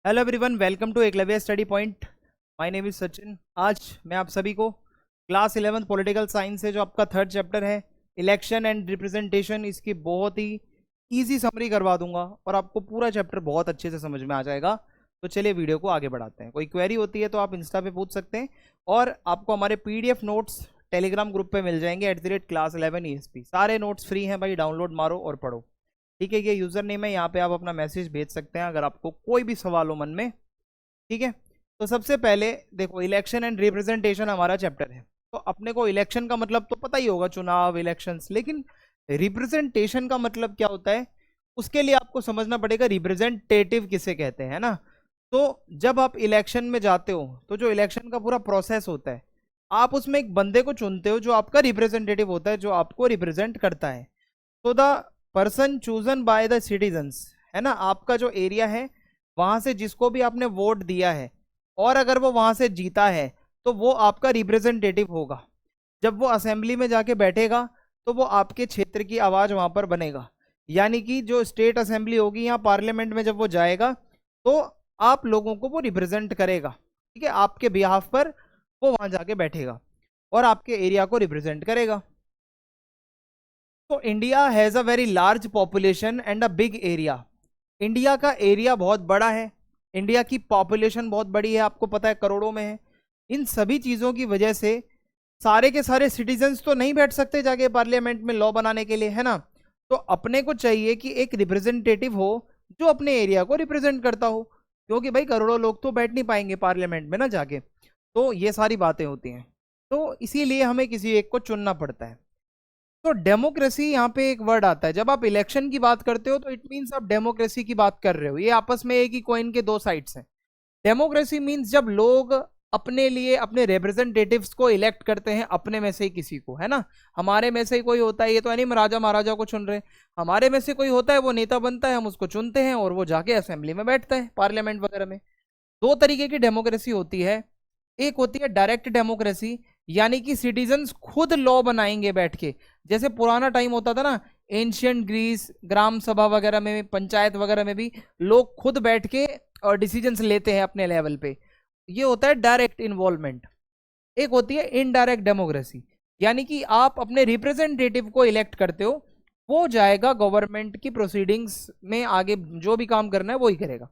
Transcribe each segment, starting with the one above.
Hello everyone, welcome to Eklavya study point. My name is Sachin. आज मैं आप सभी को क्लास 11 पॉलिटिकल साइंस से जो आपका थर्ड चैप्टर है इलेक्शन एंड रिप्रेजेंटेशन, इसकी बहुत ही इजी समरी करवा दूंगा और आपको पूरा चैप्टर बहुत अच्छे से समझ में आ जाएगा। तो चलिए वीडियो को आगे बढ़ाते हैं। कोई क्वेरी होती है तो आप इंस्टा पे पूछ सकते हैं और आपको हमारे पीडीएफ नोट्स टेलीग्राम ग्रुप पे मिल जाएंगे @class11ESP। सारे नोट्स फ्री हैं भाई, डाउनलोड मारो और पढ़ो। ठीक है, ये यूजर नेम है, यहाँ पे आप अपना मैसेज भेज सकते हैं अगर आपको कोई भी सवाल हो मन में। ठीक है, तो सबसे पहले देखो, इलेक्शन एंड रिप्रेजेंटेशन हमारा चैप्टर है। तो अपने को इलेक्शन का मतलब तो पता ही होगा, चुनाव, इलेक्शंस, लेकिन रिप्रेजेंटेशन का मतलब क्या होता है उसके लिए आपको समझना पड़ेगा रिप्रेजेंटेटिव किसे कहते हैं, ना। तो जब आप इलेक्शन में जाते हो तो जो इलेक्शन का पूरा प्रोसेस होता है, आप उसमें एक बंदे को चुनते हो जो आपका रिप्रेजेंटेटिव होता है, जो आपको रिप्रेजेंट करता है। तो the person chosen by the citizens, है ना, आपका जो एरिया है वहां से जिसको भी आपने वोट दिया है और अगर वो वहां से जीता है तो वो आपका रिप्रेजेंटेटिव होगा। जब वो असेंबली में जाके बैठेगा तो वो आपके क्षेत्र की आवाज वहां पर बनेगा। यानी कि जो स्टेट असेंबली होगी या पार्लियामेंट में जब वो जाएगा तो आप लोगों को वो रिप्रेजेंट करेगा। ठीक है, आपके बिहाफ पर वो वहां जाके बैठेगा और आपके एरिया को रिप्रेजेंट करेगा। तो India has a very large population and a big area. India का एरिया बहुत बड़ा है, इंडिया की पॉपुलेशन बहुत बड़ी है, आपको पता है करोड़ों में है। इन सभी चीज़ों की वजह से सारे के सारे सिटीजन्स तो नहीं बैठ सकते जाके पार्लियामेंट में लॉ बनाने के लिए, है ना। तो अपने को चाहिए कि एक रिप्रेजेंटेटिव हो जो अपने एरिया को रिप्रेजेंट करता हो, क्योंकि भाई करोड़ों लोग तो बैठ नहीं पाएंगे पार्लियामेंट में ना जाके। तो ये सारी बातें होती हैं, तो इसीलिए हमें किसी एक को चुनना पड़ता है। तो डेमोक्रेसी यहाँ पे एक वर्ड आता है। जब आप इलेक्शन की बात करते हो तो इट मीन्स आप डेमोक्रेसी की बात कर रहे हो। ये आपस में एक ही कॉइन के दो साइड्स हैं। डेमोक्रेसी मीन्स जब लोग अपने लिए अपने रिप्रेजेंटेटिव्स को इलेक्ट करते हैं, अपने में से ही किसी को, है ना। हमारे में से ही कोई होता है, ये तो है नहीं हम राजा महाराजा को चुन रहे हैं। हमारे में से कोई होता है, वो नेता बनता है, हम उसको चुनते हैं और वो जाके असेंबली में बैठता है, पार्लियामेंट वगैरह में। दो तरीके की डेमोक्रेसी होती है। एक होती है डायरेक्ट डेमोक्रेसी, यानी कि सिटीजन्स खुद लॉ बनाएंगे बैठ के। जैसे पुराना टाइम होता था ना, एंशियंट ग्रीस, ग्राम सभा वगैरह में, पंचायत वगैरह में भी लोग खुद बैठ के और डिसीजंस लेते हैं अपने लेवल पे। ये होता है डायरेक्ट इन्वॉल्वमेंट। एक होती है इनडायरेक्ट डेमोक्रेसी, यानी कि आप अपने रिप्रेजेंटेटिव को इलेक्ट करते हो, वो जाएगा गवर्नमेंट की प्रोसीडिंग्स में, आगे जो भी काम करना है वो ही करेगा।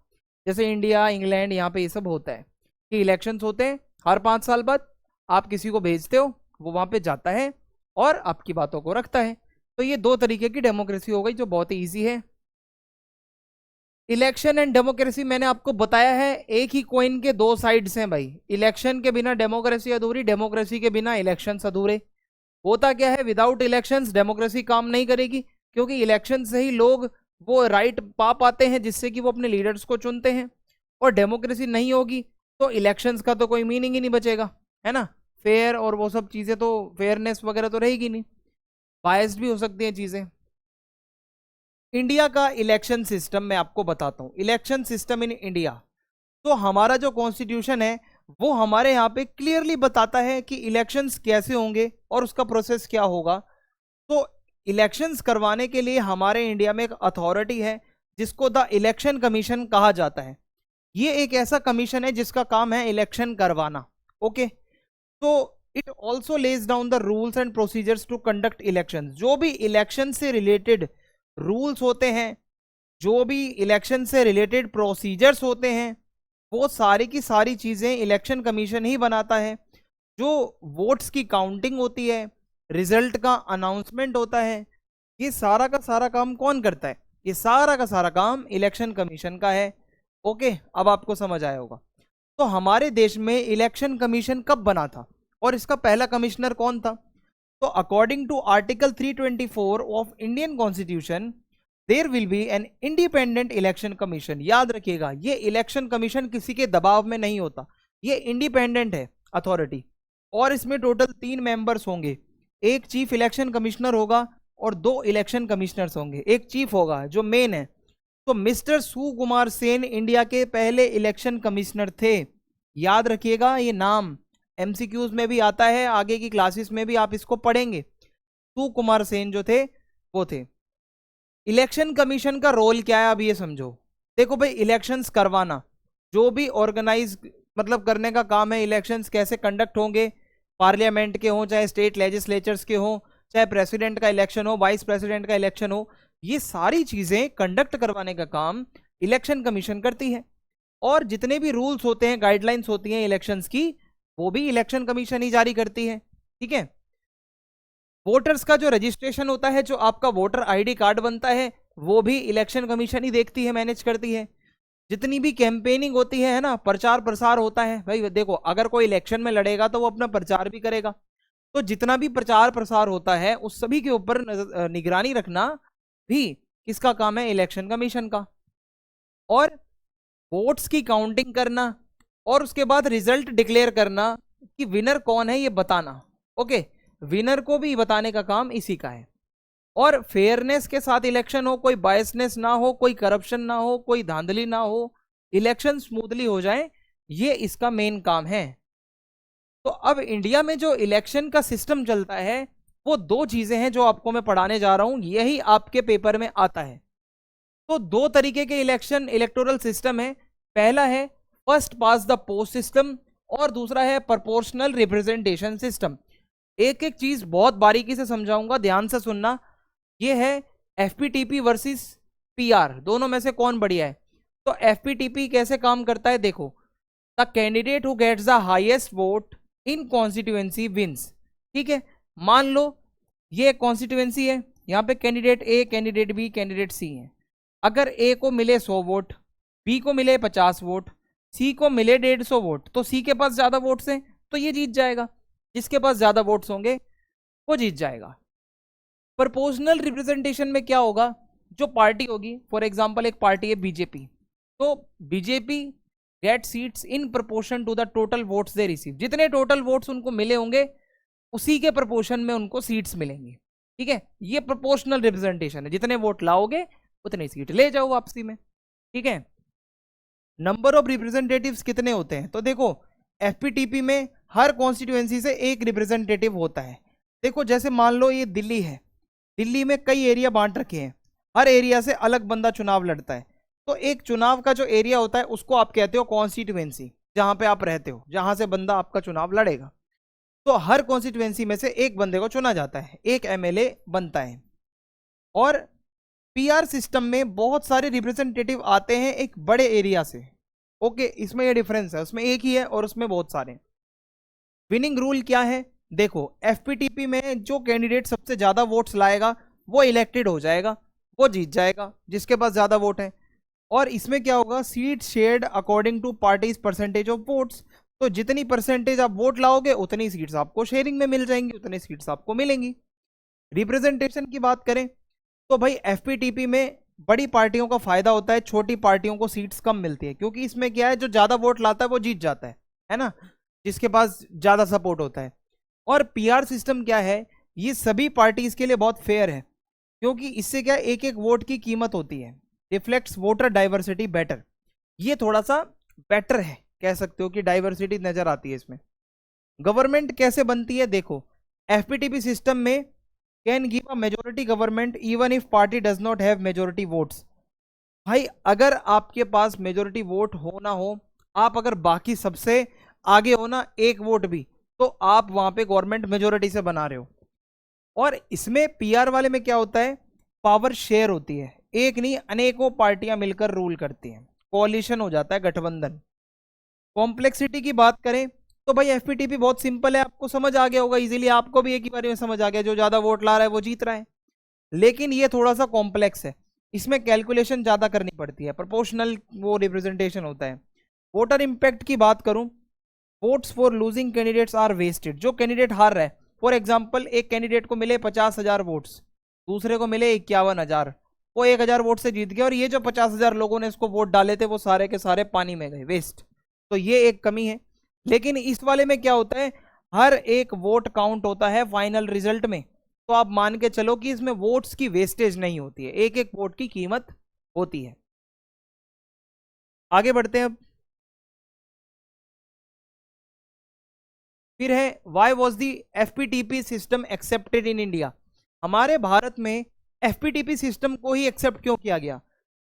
जैसे इंडिया, इंग्लैंड, यहाँ पे ये सब होता है कि इलेक्शंस होते हैं हर 5 साल बाद। आप किसी को भेजते हो, वो वहां पे जाता है और आपकी बातों को रखता है। तो ये दो तरीके की डेमोक्रेसी हो गई जो बहुत ही ईजी है। इलेक्शन एंड डेमोक्रेसी मैंने आपको बताया है एक ही कॉइन के दो साइड्स हैं भाई। इलेक्शन के बिना डेमोक्रेसी अधूरी, डेमोक्रेसी के बिना इलेक्शंस अधूरे। होता क्या है, विदाउट इलेक्शंस डेमोक्रेसी काम नहीं करेगी, क्योंकि इलेक्शन से ही लोग वो राइट पा पाते हैं जिससे कि वो अपने लीडर्स को चुनते हैं। और डेमोक्रेसी नहीं होगी तो इलेक्शंस का तो कोई मीनिंग ही नहीं बचेगा, है ना। फेयर और वो सब चीजें तो, फेयरनेस वगैरह तो रहेगी नहीं, बायस्ड भी हो सकती हैं चीजें। इंडिया का इलेक्शन सिस्टम मैं आपको बताता हूं। इलेक्शन सिस्टम इन इंडिया, तो हमारा जो कॉन्स्टिट्यूशन है वो हमारे यहाँ पे क्लियरली बताता है कि इलेक्शंस कैसे होंगे और उसका प्रोसेस क्या होगा। तो इलेक्शंस करवाने के लिए हमारे इंडिया में एक अथॉरिटी है जिसको द इलेक्शन कमीशन कहा जाता है। ये एक ऐसा कमीशन है जिसका काम है इलेक्शन करवाना। ओके, तो it also lays down the rules and procedures to conduct election. जो भी इलेक्शन से रिलेटेड रूल्स होते हैं, जो भी इलेक्शन से रिलेटेड प्रोसीजर्स होते हैं, वो सारी की सारी चीजें इलेक्शन कमीशन ही बनाता है। जो वोट्स की काउंटिंग होती है, रिजल्ट का अनाउंसमेंट होता है, ये सारा का सारा काम कौन करता है? ये सारा का सारा काम इलेक्शन कमीशन का है। ओके, अब आपको समझ आया होगा। तो हमारे देश में इलेक्शन कमीशन कब बना था और इसका पहला कमिश्नर कौन था? तो according to article 324 of Indian constitution there will be an independent election commission. याद रखिएगा, ये इलेक्शन कमीशन किसी के दबाव में नहीं होता, ये इंडिपेंडेंट है अथॉरिटी। और इसमें टोटल 3 मेंबर्स होंगे। एक चीफ इलेक्शन कमिश्नर होगा और 2 इलेक्शन कमिश्नर्स होंगे। एक चीफ होगा जो मेन है। तो मिस्टर सुकुमार सेन इंडिया के पहले इलेक्शन कमिश्नर थे। याद रखिएगा ये नाम, एमसीक्यूज में भी आता है, आगे की क्लासेस में भी आप इसको पढ़ेंगे। सुकुमार सेन जो थे वो थे। इलेक्शन कमीशन का रोल क्या है अब ये समझो। देखो भाई, इलेक्शंस करवाना, जो भी ऑर्गेनाइज मतलब करने का काम है, इलेक्शंस कैसे कंडक्ट होंगे, पार्लियामेंट के हों चाहे स्टेट लेजिस्लेचर्स के हों, चाहे प्रेसिडेंट का इलेक्शन हो, वाइस प्रेसिडेंट का इलेक्शन हो, ये सारी चीजें कंडक्ट करवाने का काम इलेक्शन कमीशन करती है। और जितने भी रूल्स होते हैं, गाइडलाइंस होती हैं इलेक्शंस की, वो भी इलेक्शन कमीशन ही जारी करती है। ठीक है। वोटर्स का जो रजिस्ट्रेशन होता है, जो आपका वोटर आईडी कार्ड बनता है, वो भी इलेक्शन कमीशन ही देखती है, मैनेज करती है। जितनी भी कैंपेनिंग होती है ना, प्रचार प्रसार होता है, भाई देखो अगर कोई इलेक्शन में लड़ेगा तो वो अपना प्रचार भी करेगा, तो जितना भी प्रचार प्रसार होता है उस सभी के ऊपर निगरानी रखना भी किसका काम है, इलेक्शन कमीशन का। और वोट्स की काउंटिंग करना और उसके बाद रिजल्ट डिक्लेयर करना कि विनर कौन है ये बताना। ओके, विनर को भी बताने का काम इसी का है। और फेयरनेस के साथ इलेक्शन हो, कोई बायसनेस ना हो, कोई करप्शन ना हो, कोई धांधली ना हो, इलेक्शन स्मूथली हो जाए, ये इसका मेन काम है। तो अब इंडिया में जो इलेक्शन का सिस्टम चलता है, वो दो चीजें हैं जो आपको मैं पढ़ाने जा रहा हूं, यही आपके पेपर में आता है। तो दो तरीके के इलेक्शन इलेक्टोरल सिस्टम है। पहला है first pass the post system और दूसरा है प्रोपोर्शनल रिप्रेजेंटेशन सिस्टम। एक एक चीज बहुत बारीकी से समझाऊंगा, ध्यान से सुनना। ये है एफपीटीपी वर्सेस पीआर, दोनों में से कौन बढ़िया है। तो एफपीटीपी कैसे काम करता है, देखो, the candidate who gets the highest vote in constituency wins. ठीक है, मान लो ये कॉन्स्टिट्यूएंसी है, यहाँ पे candidate A, candidate B, candidate C है। अगर ए को मिले 100 वोट, बी को मिले 50 वोट, सी को मिले 150 वोट, तो सी के पास ज्यादा वोट्स हैं तो ये जीत जाएगा, जिसके पास ज्यादा वोट्स होंगे वो जीत जाएगा। प्रोपोर्शनल रिप्रेजेंटेशन में क्या होगा, जो पार्टी होगी, फॉर एग्जांपल एक पार्टी है बीजेपी, तो BJP gets seats in proportion to the total votes they receive. जितने टोटल वोट्स उनको मिले होंगे उसी के प्रोपोर्शन में उनको सीट्स मिलेंगी। ठीक है, ये प्रोपोर्शनल रिप्रेजेंटेशन है, जितने वोट लाओगे उतनी सीट ले जाओ वापसी में। ठीक है, नंबर ऑफ रिप्रेजेंटेटिव्स कितने होते हैं, तो देखो एफपीटीपी में हर कॉन्स्टिट्यूएंसी से एक रिप्रेजेंटेटिव होता है। देखो जैसे मान लो ये दिल्ली है, दिल्ली में कई एरिया बांट रखे हैं, हर एरिया से अलग बंदा चुनाव लड़ता है। तो एक चुनाव का जो एरिया होता है उसको आप कहते हो कॉन्स्टिट्यूएंसी, जहां पे आप रहते हो, जहां से बंदा आपका चुनाव लड़ेगा। तो हर कॉन्स्टिट्यूएंसी में से एक बंदे को चुना जाता है, एक एमएलए बनता है। और पीआर सिस्टम में बहुत सारे रिप्रेजेंटेटिव आते हैं एक बड़े एरिया से। ओके, इसमें ये डिफरेंस है, उसमें एक ही है और उसमें बहुत सारे। विनिंग रूल क्या है, देखो एफपीटीपी में जो कैंडिडेट सबसे ज्यादा वोट्स लाएगा वो इलेक्टेड हो जाएगा, वो जीत जाएगा जिसके पास ज्यादा वोट है। और इसमें क्या होगा, seat shared according to parties percentage of votes. तो जितनी परसेंटेज आप वोट लाओगे उतनी सीट्स आपको शेयरिंग में मिल जाएंगी, उतनी सीट्स आपको मिलेंगी। रिप्रेजेंटेशन की बात करें तो भाई एफपीटीपी में बड़ी पार्टियों का फायदा होता है, छोटी पार्टियों को सीट्स कम मिलती है, क्योंकि इसमें क्या है, जो ज्यादा वोट लाता है वो जीत जाता है ना, जिसके पास ज्यादा सपोर्ट होता है। और पीआर सिस्टम क्या है, ये सभी पार्टीज के लिए बहुत फेयर है, क्योंकि इससे क्या एक एक वोट की कीमत होती है, रिफ्लेक्ट्स वोटर डाइवर्सिटी बेटर। ये थोड़ा सा बेटर है, कह सकते हो कि डाइवर्सिटी नजर आती है इसमें। गवर्नमेंट कैसे बनती है, देखो एफपीटीपी सिस्टम में can give a majority government even if party does not have majority votes. भाई अगर आपके पास मेजोरिटी वोट हो ना हो, आप अगर बाकी सबसे आगे हो ना एक वोट भी, तो आप वहां पे गवर्नमेंट मेजोरिटी से बना रहे हो। और इसमें पीआर वाले में क्या होता है, पावर शेयर होती है, एक नहीं अनेकों पार्टियां मिलकर रूल करती हैं, कोalition हो जाता है, गठबंधन। कॉम्प्लेक्सिटी की बात करें तो भाई एफपीटीपी बहुत सिंपल है, आपको समझ आ गया होगा इजीली, आपको भी एक ही बार में समझ आ गया, जो ज्यादा वोट ला रहा है वो जीत रहा है। लेकिन ये थोड़ा सा कॉम्प्लेक्स है, इसमें कैलकुलेशन ज्यादा करनी पड़ती है, प्रोपोर्शनल वो रिप्रेजेंटेशन होता है। वोटर इंपैक्ट की बात करूं, votes for losing candidates are wasted. जो कैंडिडेट हार रहा है, फॉर एग्जाम्पल एक कैंडिडेट को मिले 50,000 वोट्स, दूसरे को मिले 51,000, वो 1,000 वोट से जीत गया, और ये जो 50,000 लोगों ने इसको वोट डाले थे वो सारे के सारे पानी में गए, वेस्ट। तो ये एक कमी है। लेकिन इस वाले में क्या होता है, हर एक वोट काउंट होता है फाइनल रिजल्ट में, तो आप मान के चलो कि इसमें वोट्स की वेस्टेज नहीं होती है, एक एक वोट की कीमत होती है। आगे बढ़ते हैं अब। फिर है why was the FPTP system accepted in India. हमारे भारत में एफपीटीपी सिस्टम को ही एक्सेप्ट क्यों किया गया,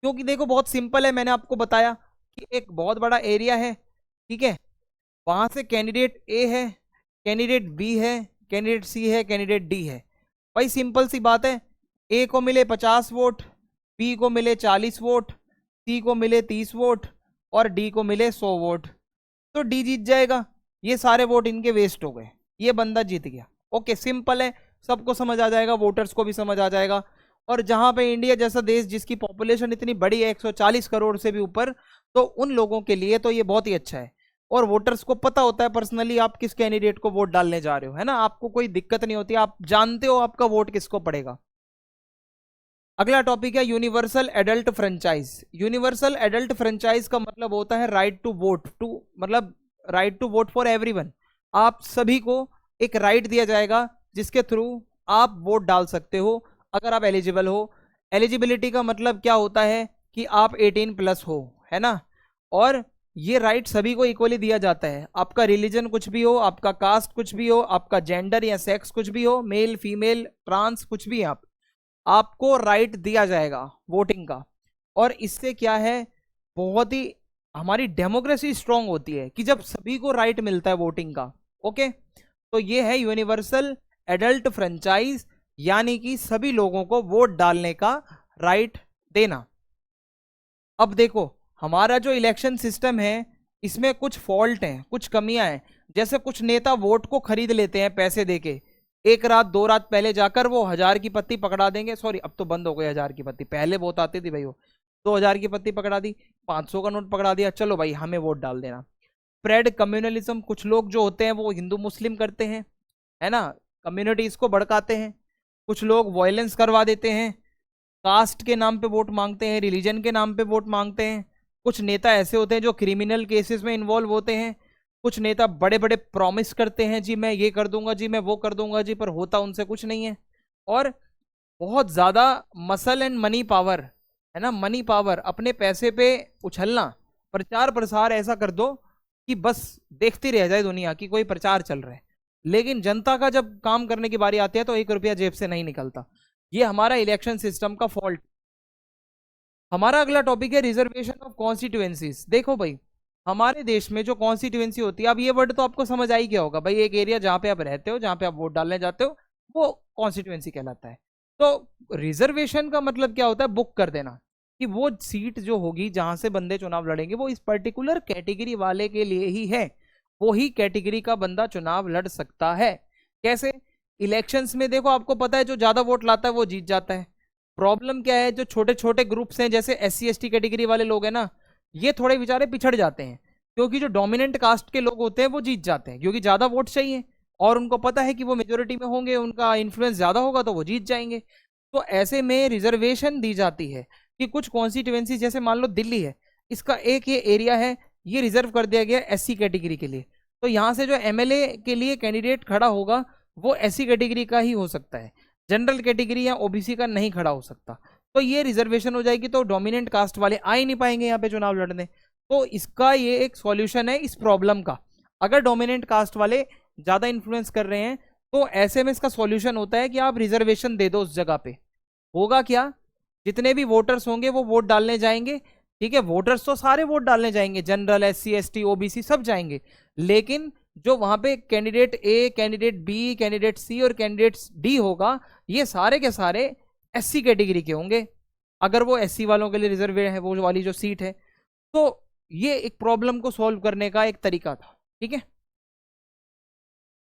क्योंकि देखो बहुत सिंपल है, मैंने आपको बताया कि एक बहुत बड़ा एरिया है, ठीक है, वहां से कैंडिडेट ए है, कैंडिडेट बी है, कैंडिडेट सी है, कैंडिडेट डी है। भाई सिंपल सी बात है, ए को मिले 50 वोट, बी को मिले 40 वोट, सी को मिले 30 वोट और डी को मिले 100 वोट, तो डी जीत जाएगा। ये सारे वोट इनके वेस्ट हो गए, ये बंदा जीत गया। ओके, सिंपल है, सबको समझ आ जाएगा, वोटर्स को भी समझ आ जाएगा। और जहां पे इंडिया जैसा देश जिसकी पॉपुलेशन इतनी बड़ी है 140 करोड़ से भी ऊपर, तो उन लोगों के लिए तो ये बहुत ही अच्छा है। और वोटर्स को पता होता है पर्सनली आप किस कैंडिडेट को वोट डालने जा रहे हो, है ना, आपको कोई दिक्कत नहीं होती, आप जानते हो आपका वोट किसको पड़ेगा। अगला टॉपिक है universal adult franchise. Universal adult franchise का मतलब होता है राइट टू वोट, मतलब right to vote for everyone. आप सभी को एक राइट दिया जाएगा जिसके थ्रू आप वोट डाल सकते हो अगर आप एलिजिबल हो। एलिजिबिलिटी का मतलब क्या होता है कि आप 18+ हो, है ना, और ये राइट सभी को इक्वली दिया जाता है। आपका रिलीजन कुछ भी हो, आपका कास्ट कुछ भी हो, आपका जेंडर या सेक्स कुछ भी हो, मेल फीमेल ट्रांस कुछ भी, आपको राइट दिया जाएगा वोटिंग का। और इससे क्या है, बहुत ही हमारी डेमोक्रेसी स्ट्रांग होती है कि जब सभी को राइट मिलता है वोटिंग का। ओके, तो ये है यूनिवर्सल एडल्ट फ्रेंचाइज, यानी कि सभी लोगों को वोट डालने का राइट देना। अब देखो, हमारा जो इलेक्शन सिस्टम है इसमें कुछ फॉल्ट हैं, कुछ कमियां हैं। जैसे कुछ नेता वोट को खरीद लेते हैं पैसे देके, एक रात 2 रात पहले जाकर वो 1000 की पत्ती पकड़ा देंगे। सॉरी, अब तो बंद हो गई 1000 की पत्ती, पहले बहुत आती थी भाई, वो 2000 की पत्ती पकड़ा दी, 500 का नोट पकड़ा दिया, चलो भाई हमें वोट डाल देना। स्प्रेड कम्युनलिज्म, कुछ लोग जो होते हैं वो हिंदू मुस्लिम करते हैं, है ना, कम्युनिटीज को भड़काते हैं। कुछ लोग वायलेंस करवा देते हैं, कास्ट के नाम पे वोट मांगते हैं, रिलीजन के नाम पे वोट मांगते हैं। कुछ नेता ऐसे होते हैं जो क्रिमिनल केसेस में इन्वॉल्व होते हैं। कुछ नेता बड़े बड़े प्रॉमिस करते हैं, जी मैं ये कर दूंगा, जी मैं वो कर दूंगा जी, पर होता उनसे कुछ नहीं है। और बहुत ज्यादा मसल एंड मनी पावर, है ना, मनी पावर, अपने पैसे पे उछलना, प्रचार प्रसार ऐसा कर दो कि बस देखती रह जाए दुनिया की कोई प्रचार चल रहा है, लेकिन जनता का जब काम करने की बारी आती है तो 1 रुपया जेब से नहीं निकलता। ये हमारा इलेक्शन सिस्टम का फॉल्ट। हमारा अगला टॉपिक है रिजर्वेशन ऑफ कॉन्स्टिट्यूएंसीज। देखो भाई, हमारे देश में जो कॉन्स्टिट्यूएंसी होती है, अब ये वर्ड तो आपको समझ आ ही गया होगा भाई, एक एरिया जहां पे आप रहते हो, जहां पे आप वोट डालने जाते हो, वो कॉन्स्टिट्यूएंसी कहलाता है। तो रिजर्वेशन का मतलब क्या होता है, बुक कर देना कि वो सीट जो होगी जहां से बंदे चुनाव लड़ेंगे वो इस पर्टिकुलर कैटेगरी वाले के लिए ही है, वो ही कैटेगरी का बंदा चुनाव लड़ सकता है। कैसे? इलेक्शंस में देखो, आपको पता है जो ज्यादा वोट लाता है वो जीत जाता है। प्रॉब्लम क्या है, जो छोटे छोटे ग्रुप्स हैं जैसे SC ST कैटेगरी वाले लोग हैं ना, ये थोड़े बेचारे पिछड़ जाते हैं, क्योंकि जो डोमिनेंट कास्ट के लोग होते हैं वो जीत जाते हैं क्योंकि ज्यादा वोट चाहिए और उनको पता है कि वो मेजोरिटी में होंगे, उनका इन्फ्लुएंस ज्यादा होगा तो वो जीत जाएंगे। तो ऐसे में रिजर्वेशन दी जाती है कि कुछ कॉन्स्टिट्यूएंसी, जैसे मान लो दिल्ली है, इसका एक ये एरिया है, ये रिजर्व कर दिया गया SC कैटेगरी के लिए, तो यहाँ से जो MLA के लिए कैंडिडेट खड़ा होगा वो SC कैटेगरी का ही हो सकता है, जनरल कैटेगरी या OBC का नहीं खड़ा हो सकता। तो ये रिजर्वेशन हो जाएगी, तो डोमिनेंट कास्ट वाले आ ही नहीं पाएंगे यहाँ पे चुनाव लड़ने। तो इसका ये एक सॉल्यूशन है इस प्रॉब्लम का। अगर डोमिनेंट कास्ट वाले ज्यादा इन्फ्लुएंस कर रहे हैं तो ऐसे में इसका सॉल्यूशन होता है कि आप रिजर्वेशन दे दो उस जगह पे। होगा क्या, जितने भी वोटर्स होंगे वो वोट डालने जाएंगे, ठीक है, वोटर्स तो सारे वोट डालने जाएंगे, जनरल SC ST OBC सब जाएंगे, लेकिन जो वहां पे candidate A, candidate B, candidate C और कैंडिडेट D होगा, ये सारे के सारे SC कैटेगरी के होंगे, अगर वो SC वालों के लिए रिजर्व है वो वाली जो सीट है। तो ये एक प्रॉब्लम को सॉल्व करने का एक तरीका था, ठीक है।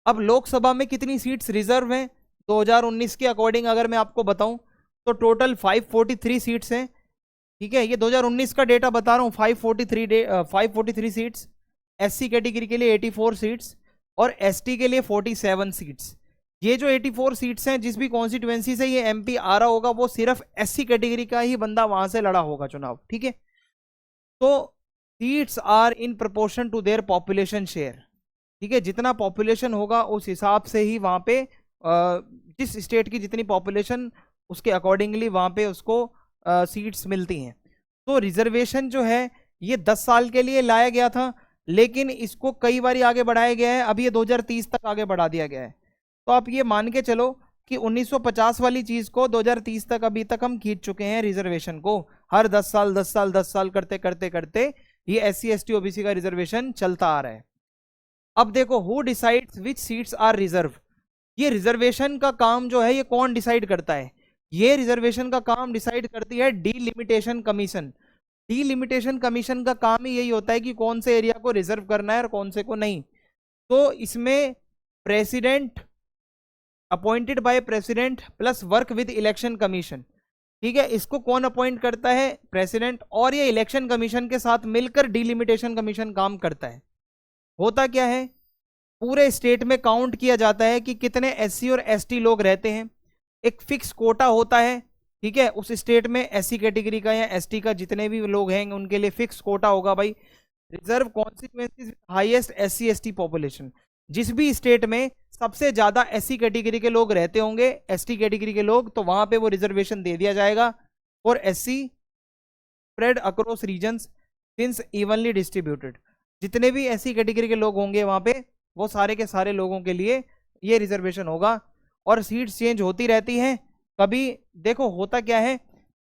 अब लोकसभा में कितनी सीट्स रिजर्व हैं 2019 के अकॉर्डिंग अगर मैं आपको बताऊं तो टोटल 543 सीट्स हैं, ठीक है, ये 2019 का डेटा बता रहा हूँ। 543 सीट्स, SC कैटेगरी के लिए 84 सीट्स और ST के लिए 47 सीट्स। ये जो 84 सीट्स हैं, जिस भी कॉन्स्टिट्यूएंसी से ये MP आ रहा होगा वो सिर्फ SC कैटेगरी का ही बंदा वहां से लड़ा होगा चुनाव, ठीक है। तो seats are in proportion to their population share, ठीक है, जितना पॉपुलेशन होगा उस हिसाब से ही वहां पे जिस स्टेट की जितनी पॉपुलेशन उसके अकॉर्डिंगली वहां पे उसको सीट्स मिलती हैं। तो रिजर्वेशन जो है ये 10 साल के लिए लाया गया था, लेकिन इसको कई बार आगे बढ़ाया गया है, अब ये 2030 तक आगे बढ़ा दिया गया है। तो आप ये मान के चलो कि 1950 वाली चीज को 2030 तक अभी तक हम खींच चुके हैं रिजर्वेशन को, हर 10 साल 10 साल 10 साल करते करते करते ये SC ST OBC का रिजर्वेशन चलता आ रहा है। अब देखो, who decides which seats are reserved. ये रिजर्वेशन का काम जो है ये कौन डिसाइड करता है? ये रिजर्वेशन का काम डिसाइड करती है डीलिमिटेशन कमीशन। डीलिमिटेशन कमीशन का काम ही यही होता है कि कौन से एरिया को रिजर्व करना है और कौन से को नहीं। तो इसमें president, appointed by president plus work with election commission, ठीक है, इसको कौन अपॉइंट करता है? प्रेसिडेंट। और ये इलेक्शन कमीशन के साथ मिलकर डीलिमिटेशन कमीशन काम करता है। होता क्या है, पूरे स्टेट में काउंट किया जाता है कि कितने SC और ST लोग रहते हैं। एक फिक्स कोटा होता है, ठीक है, उस स्टेट में SC कैटेगरी का या ST का जितने भी लोग हैं उनके लिए फिक्स कोटा होगा भाई। Reserve constituencies highest SC ST population, जिस भी स्टेट में सबसे ज्यादा SC कैटेगरी के लोग रहते होंगे, ST कैटेगरी के लोग, तो वहां पे वो रिजर्वेशन दे दिया जाएगा। और SC spread across regions since evenly distributed, जितने भी SC कैटेगरी के लोग होंगे वहां पे वो सारे के सारे लोगों के लिए ये रिजर्वेशन होगा। और सीट्स चेंज होती रहती हैं। कभी देखो होता क्या है,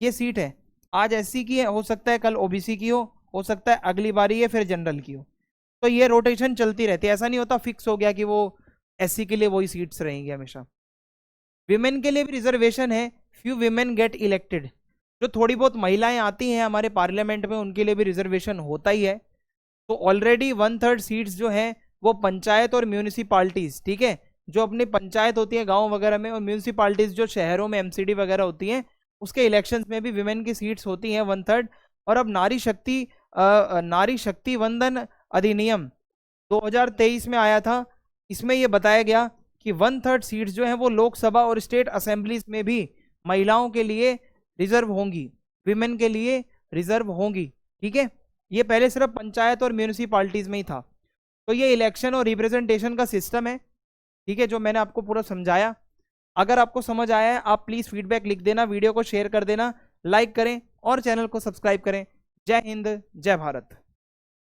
ये सीट है आज SC की है, हो सकता है कल OBC की हो सकता है अगली बारी ये फिर जनरल की हो। तो ये रोटेशन चलती रहती है, ऐसा नहीं होता फिक्स हो गया कि वो SC के लिए वही सीट्स रहेंगी हमेशा। विमेन के लिए भी रिजर्वेशन है, फ्यू विमेन गेट इलेक्टेड। जो थोड़ी बहुत महिलाएं आती हैं हमारे पार्लियामेंट में उनके लिए भी रिजर्वेशन होता ही है। तो ऑलरेडी 1/3 सीट्स जो हैं वो पंचायत और म्यूनिसिपालिटीज, ठीक है, जो अपनी पंचायत होती है गांव वगैरह में, और म्यूनिसिपालिटीज जो शहरों में MCD वगैरह होती हैं उसके इलेक्शंस में भी विमेन की सीट्स होती हैं 1/3। और अब नारी शक्ति वंदन अधिनियम 2023 में आया था, इसमें यह बताया गया कि 1/3 सीट्स जो हैं वो लोकसभा और स्टेट असेंबलीज में भी महिलाओं के लिए रिजर्व होंगी, विमेन के लिए रिजर्व होंगी, ठीक है। ये पहले सिर्फ पंचायत और म्यूनिसिपालिटीज में ही था। तो ये इलेक्शन और रिप्रेजेंटेशन का सिस्टम है, ठीक है, जो मैंने आपको पूरा समझाया। अगर आपको समझ आया है आप प्लीज फीडबैक लिख देना, वीडियो को शेयर कर देना, लाइक करें और चैनल को सब्सक्राइब करें। जय हिंद, जय भारत।